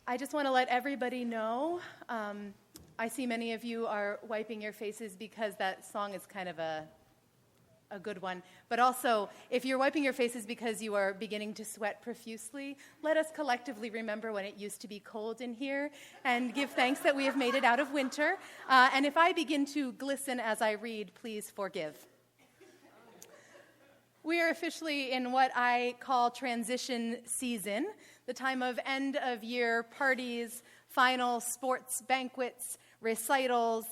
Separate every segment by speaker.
Speaker 1: I just want to let everybody know, I see many of you are wiping your faces because that song is kind of a good one. But also, if you're wiping your faces because you are beginning to sweat profusely, let us collectively remember when it used to be cold in here and give thanks that we have made it out of winter. And if I begin to glisten as I read, please forgive. We are officially in what I call transition season, the time of end-of-year parties, final sports banquets, recitals,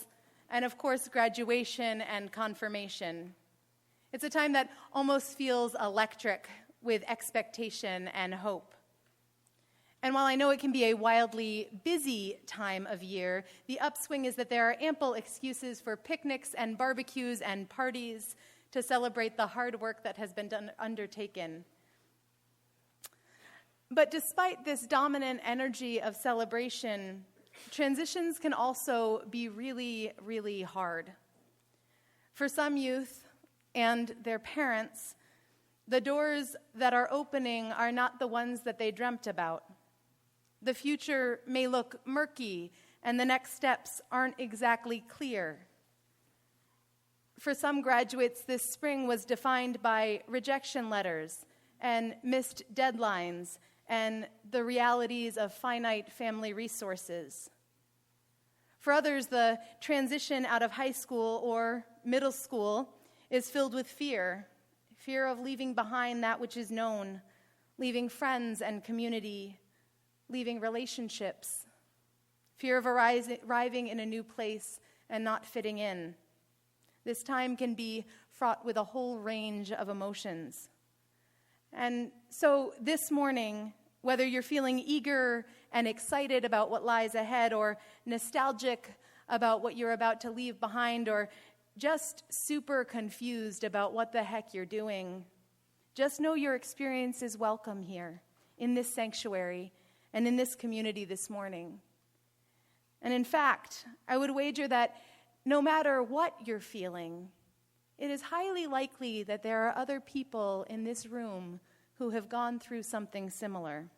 Speaker 1: and of course graduation and confirmation. It's a time that almost feels electric with expectation and hope. And while I know it can be a wildly busy time of year, the upswing is that there are ample excuses for picnics and barbecues and parties to celebrate the hard work that has been undertaken. But despite this dominant energy of celebration, transitions can also be really, really hard. For some youth and their parents, the doors that are opening are not the ones that they dreamt about. The future may look murky, and the next steps aren't exactly clear. For some graduates, this spring was defined by rejection letters and missed deadlines and the realities of finite family resources. For others, the transition out of high school or middle school is filled with fear of leaving behind that which is known, leaving friends and community, leaving relationships, fear of arriving in a new place and not fitting in. This time can be fraught with a whole range of emotions. And so this morning, whether you're feeling eager and excited about what lies ahead, or nostalgic about what you're about to leave behind, or just super confused about what the heck you're doing, just know your experience is welcome here in this sanctuary and in this community this morning. And in fact, I would wager that no matter what you're feeling, it is highly likely that there are other people in this room who have gone through something similar.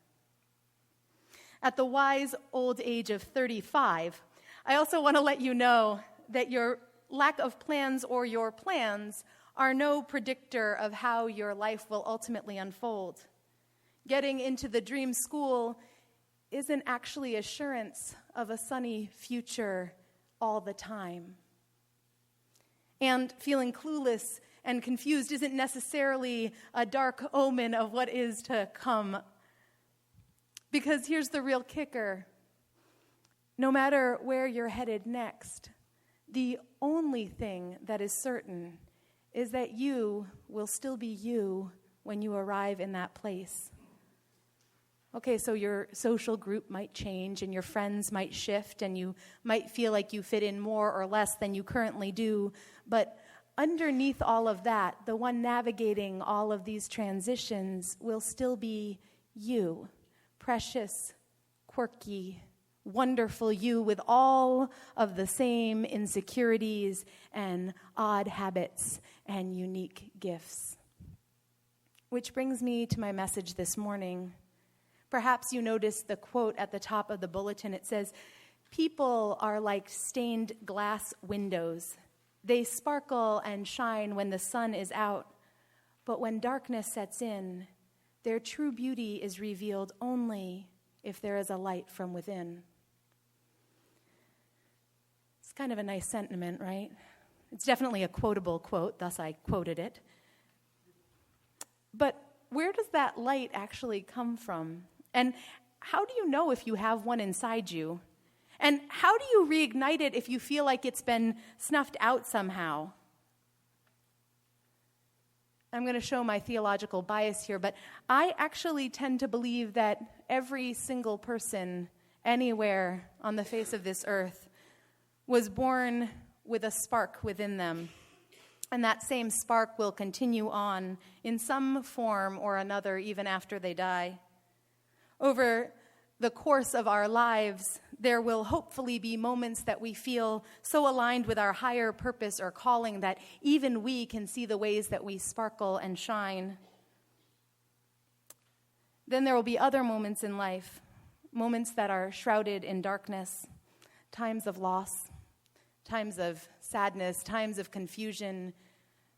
Speaker 1: At the wise old age of 35, I also want to let you know that your lack of plans or your plans are no predictor of how your life will ultimately unfold. Getting into the dream school isn't actually assurance of a sunny future all the time. And feeling clueless and confused isn't necessarily a dark omen of what is to come. Because here's the real kicker. No matter where you're headed next, the only thing that is certain is that you will still be you when you arrive in that place. Okay, so your social group might change and your friends might shift and you might feel like you fit in more or less than you currently do, but underneath all of that, the one navigating all of these transitions will still be you, precious, quirky, wonderful you with all of the same insecurities and odd habits and unique gifts. Which brings me to my message this morning. Perhaps you noticed the quote at the top of the bulletin. It says, "People are like stained glass windows. They sparkle and shine when the sun is out, but when darkness sets in, their true beauty is revealed only if there is a light from within." It's kind of a nice sentiment, right? It's definitely a quotable quote, thus I quoted it. But where does that light actually come from? And how do you know if you have one inside you? And how do you reignite it if you feel like it's been snuffed out somehow? I'm going to show my theological bias here, but I actually tend to believe that every single person anywhere on the face of this earth was born with a spark within them. And that same spark will continue on in some form or another even after they die. Over the course of our lives, there will hopefully be moments that we feel so aligned with our higher purpose or calling that even we can see the ways that we sparkle and shine. Then there will be other moments in life, moments that are shrouded in darkness, times of loss, times of sadness, times of confusion,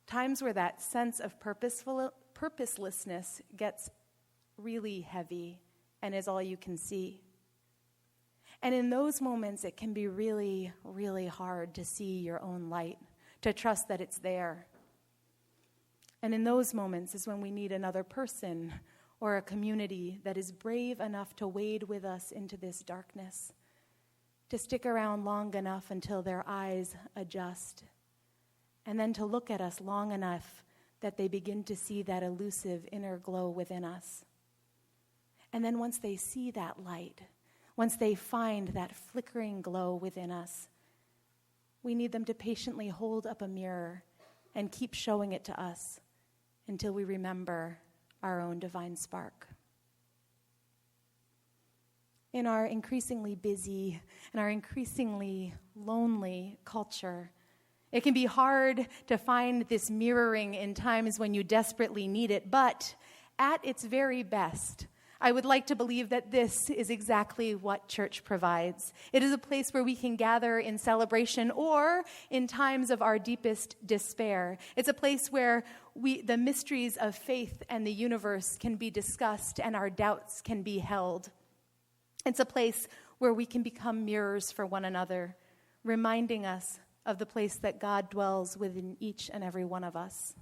Speaker 1: times where that sense of purposelessness gets really heavy and is all you can see. And in those moments, it can be really, really hard to see your own light, to trust that it's there. And in those moments is when we need another person or a community that is brave enough to wade with us into this darkness, to stick around long enough until their eyes adjust, and then to look at us long enough that they begin to see that elusive inner glow within us. And then once they see that light, once they find that flickering glow within us, we need them to patiently hold up a mirror and keep showing it to us until we remember our own divine spark. In our increasingly busy and our increasingly lonely culture, it can be hard to find this mirroring in times when you desperately need it, but at its very best, I would like to believe that this is exactly what church provides. It is a place where we can gather in celebration or in times of our deepest despair. It's a place where the mysteries of faith and the universe can be discussed and our doubts can be held. It's a place where we can become mirrors for one another, reminding us of the place that God dwells within each and every one of us.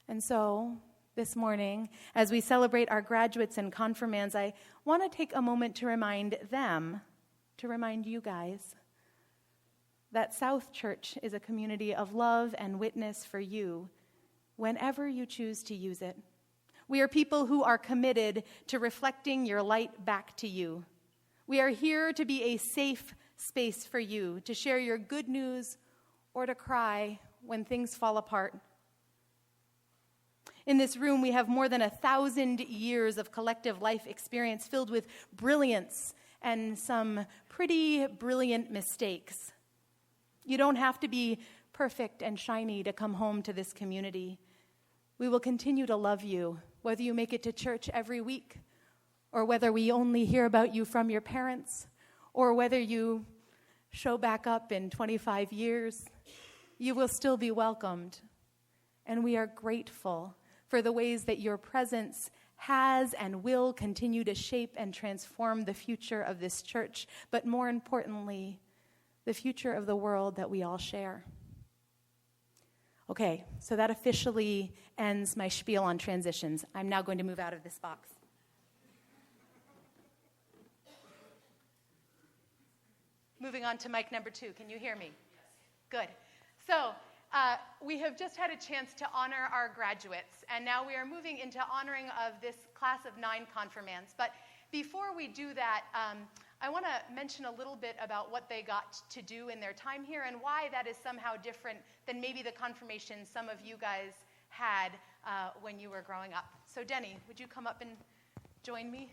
Speaker 1: And so, this morning, as we celebrate our graduates and confirmands, I want to take a moment to remind them, to remind you guys, that South Church is a community of love and witness for you whenever you choose to use it. We are people who are committed to reflecting your light back to you. We are here to be a safe space for you, to share your good news or to cry when things fall apart. In this room, we have more than 1,000 years of collective life experience filled with brilliance and some pretty brilliant mistakes. You don't have to be perfect and shiny to come home to this community. We will continue to love you, whether you make it to church every week, or whether we only hear about you from your parents, or whether you show back up in 25 years. You will still be welcomed. And we are grateful for the ways that your presence has and will continue to shape and transform the future of this church, but more importantly, the future of the world that we all share. Okay, so that officially ends my spiel on transitions. I'm now going to move out of this box. Moving on to mic number 2. Can you hear me? Yes. Good. So, we have just had a chance to honor our graduates, and now we are moving into honoring of this class of 9 confirmands. But before we do that, I want to mention a little bit about what they got to do in their time here and why that is somehow different than maybe the confirmation some of you guys had when you were growing up. So Denny, would you come up and join me?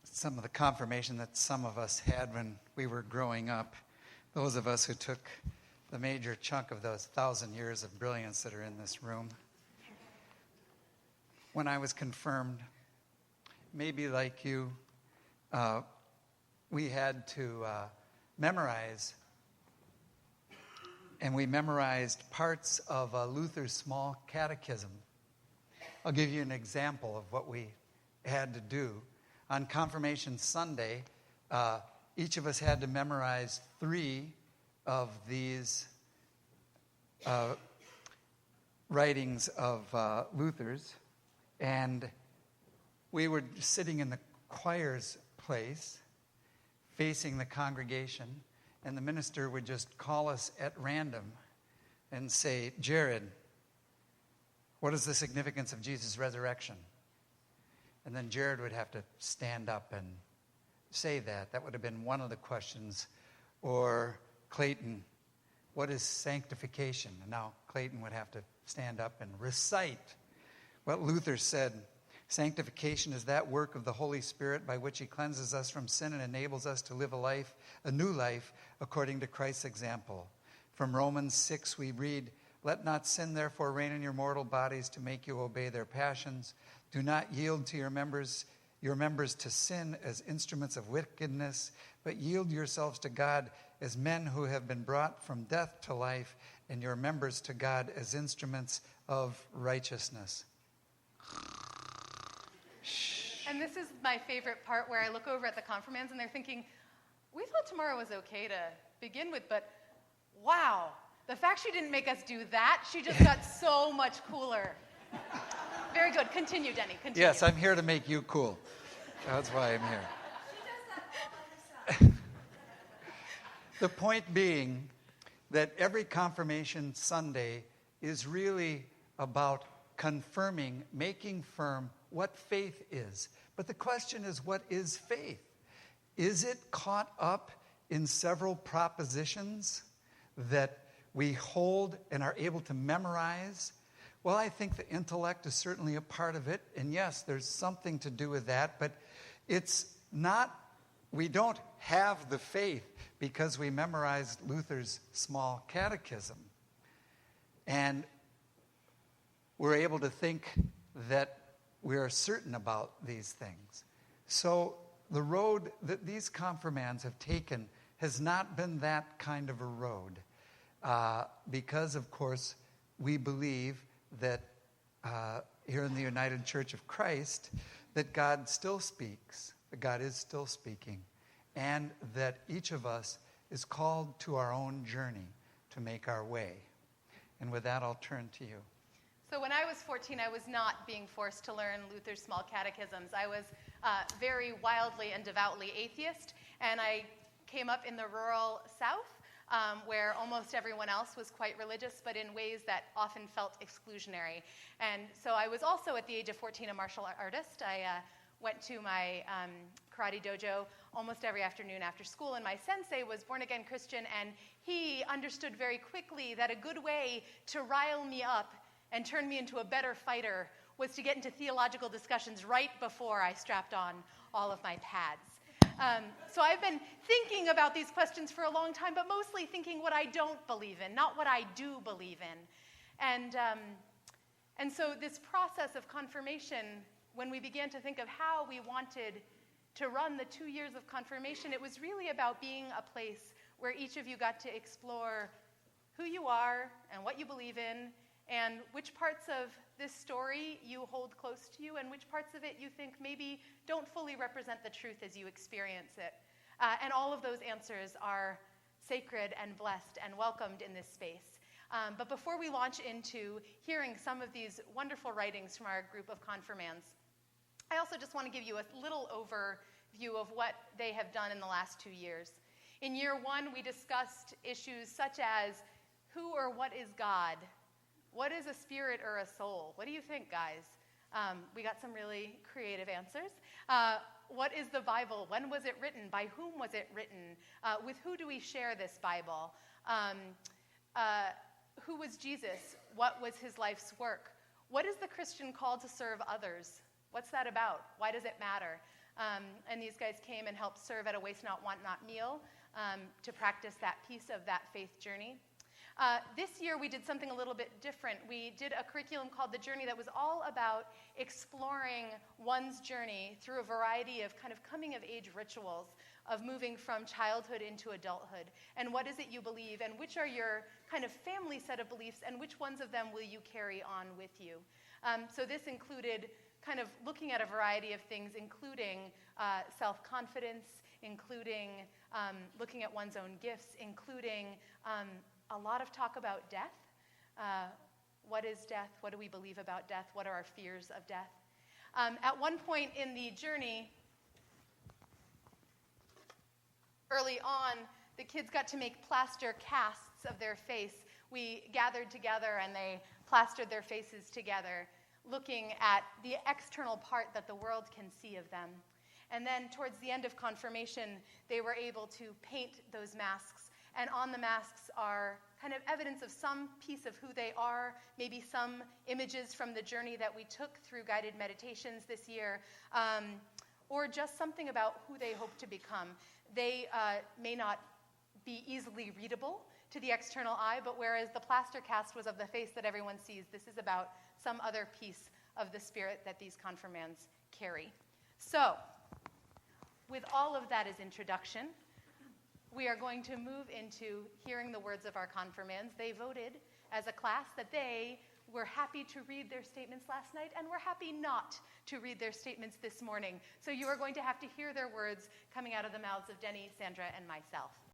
Speaker 2: Some of the confirmation that some of us had when we were growing up, those of us who took the major chunk of those 1,000 years of brilliance that are in this room. When I was confirmed, maybe like you, we had to memorize, and we memorized parts of Luther's small catechism. I'll give you an example of what we had to do. On Confirmation Sunday, each of us had to memorize 3 of these writings of Luther's, and we were sitting in the choir's place, facing the congregation, and the minister would just call us at random and say, "Jared, what is the significance of Jesus' resurrection?" And then Jared would have to stand up and say that. That would have been one of the questions. Or Clayton, what is sanctification? And now Clayton would have to stand up and recite what Luther said. Sanctification is that work of the Holy Spirit by which he cleanses us from sin and enables us to live a new life, according to Christ's example. From Romans 6 we read, Let not sin therefore reign in your mortal bodies to make you obey their passions. Do not yield to your members to sin as instruments of wickedness, but yield yourselves to God as men who have been brought from death to life, and your members to God as instruments of righteousness.
Speaker 1: And this is my favorite part, where I look over at the confirmands and they're thinking, we thought Tamara was okay to begin with, but wow, the fact she didn't make us do that, she just got so much cooler. Very good. Continue, Denny. Continue.
Speaker 2: Yes, I'm here to make you cool. That's why I'm here. She does that all herself. The point being that every confirmation Sunday is really about confirming, making firm what faith is. But the question is, what is faith? Is it caught up in several propositions that we hold and are able to memorize? Well, I think the intellect is certainly a part of it. And yes, there's something to do with that. But it's not, we don't have the faith because we memorized Luther's small catechism. And we're able to think that we are certain about these things. So the road that these confirmands have taken has not been that kind of a road. Because, of course, we believe that here in the United Church of Christ, that God still speaks, that God is still speaking, and that each of us is called to our own journey to make our way. And with that, I'll turn to you.
Speaker 1: So when I was 14, I was not being forced to learn Luther's small catechisms. I was very wildly and devoutly atheist, and I came up in the rural South, where almost everyone else was quite religious, but in ways that often felt exclusionary. And so I was also, at the age of 14, a martial artist. I went to my karate dojo almost every afternoon after school, and my sensei was born-again Christian, and he understood very quickly that a good way to rile me up and turn me into a better fighter was to get into theological discussions right before I strapped on all of my pads. So I've been thinking about these questions for a long time, but mostly thinking what I don't believe in, not what I do believe in. And so this process of confirmation, when we began to think of how we wanted to run the 2 years of confirmation, it was really about being a place where each of you got to explore who you are and what you believe in, and which parts of this story you hold close to you, and which parts of it you think maybe don't fully represent the truth as you experience it. And all of those answers are sacred and blessed and welcomed in this space. But before we launch into hearing some of these wonderful writings from our group of confirmands, I also just want to give you a little overview of what they have done in the last 2 years. In year one, we discussed issues such as who or what is God? What is a spirit or a soul? What do you think, guys? We got some really creative answers. What is the Bible? When was it written? By whom was it written? With who do we share this Bible? Who was Jesus? What was his life's work? What is the Christian called to serve others? What's that about? Why does it matter? And these guys came and helped serve at a Waste Not, Want Not meal to practice that piece of that faith journey. This year we did something a little bit different. We did a curriculum called The Journey that was all about exploring one's journey through a variety of kind of coming-of-age rituals of moving from childhood into adulthood. And what is it you believe, and which are your kind of family set of beliefs, and which ones of them will you carry on with you? So this included kind of looking at a variety of things, including self-confidence, including looking at one's own gifts, including a lot of talk about death. What is death? What do we believe about death? What are our fears of death? At one point in the journey, early on, the kids got to make plaster casts of their face. We gathered together and they plastered their faces together, looking at the external part that the world can see of them. And then towards the end of confirmation, they were able to paint those masks. And on the masks are kind of evidence of some piece of who they are, maybe some images from the journey that we took through guided meditations this year, or just something about who they hope to become. They may not be easily readable to the external eye, but whereas the plaster cast was of the face that everyone sees, this is about some other piece of the spirit that these confirmands carry. So, with all of that as introduction, we are going to move into hearing the words of our confirmands. They voted as a class that they were happy to read their statements last night and were happy not to read their statements this morning. So you are going to have to hear their words coming out of the mouths of Denny, Sandra, and myself.